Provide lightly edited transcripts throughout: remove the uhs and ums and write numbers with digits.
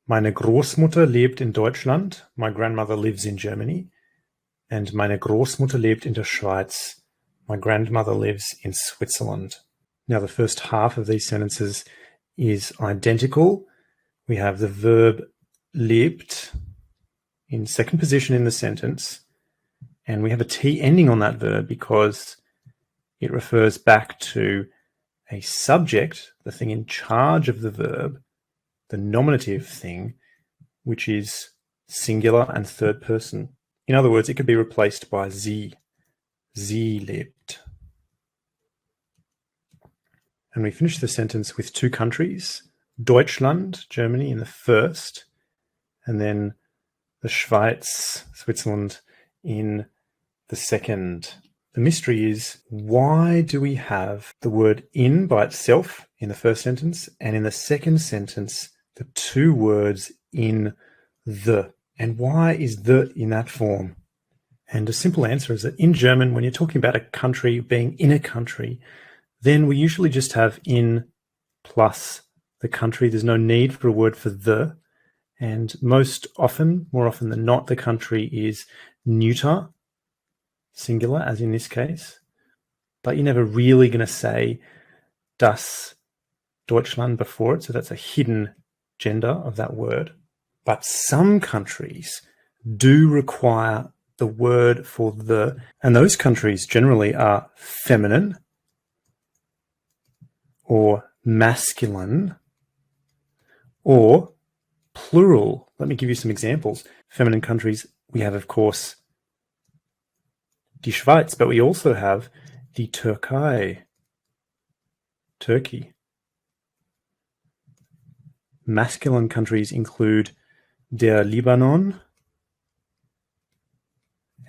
Meine Großmutter lebt in Deutschland. My grandmother lives in Germany. And meine Großmutter lebt in der Schweiz. My grandmother lives in Switzerland. Now, the first half of these sentences is identical. We have the verb lebt in second position in the sentence, and we have a T ending on that verb because it refers back to a subject, the thing in charge of the verb, the nominative thing, which is singular and third person. In other words, it could be replaced by sie. Sie lebt. And we finish the sentence with two countries, Deutschland, Germany, in the first, and then the Schweiz, Switzerland, in the second. The mystery is, why do we have the word in by itself in the first sentence, and in the second sentence, the two words in the? And why is the in that form? And a simple answer is that in German, when you're talking about a country being in a country, then we usually just have in plus the country. There's no need for a word for the. And most often, more often than not, the country is neuter, singular, as in this case. But you're never really going to say das Deutschland before it. So that's a hidden gender of that word. But some countries do require the word for the, and those countries generally are feminine or masculine or plural. Let me give you some examples. Feminine countries, we have, of course, die Schweiz, but we also have die Türkei, Turkey. Masculine countries include der Libanon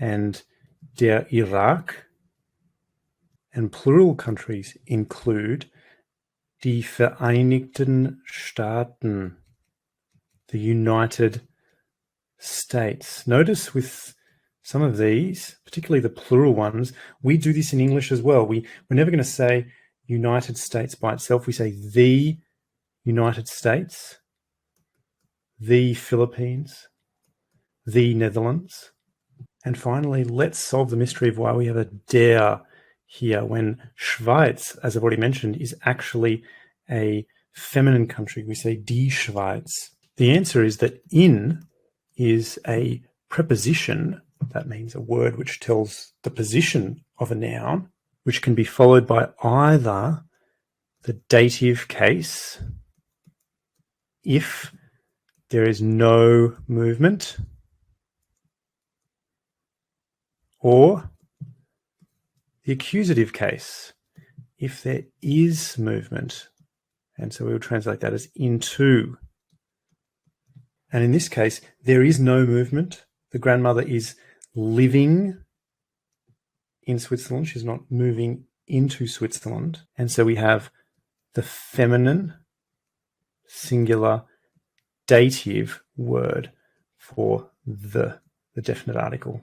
and der Irak, and plural countries include die Vereinigten Staaten, the United States. Notice with some of these, particularly the plural ones, we do this in English as well. We're never going to say United States by itself. We say the United States, the Philippines, the Netherlands. And finally, let's solve the mystery of why we have a der here when Schweiz, as I've already mentioned, is actually a feminine country. We say die Schweiz. The answer is that in is a preposition. That means a word which tells the position of a noun, which can be followed by either the dative case, if there is no movement, or the accusative case, if there is movement. And so we will translate that as into. And in this case, there is no movement. The grandmother is living in Switzerland. She's not moving into Switzerland. And so we have the feminine, singular, dative word for the definite article.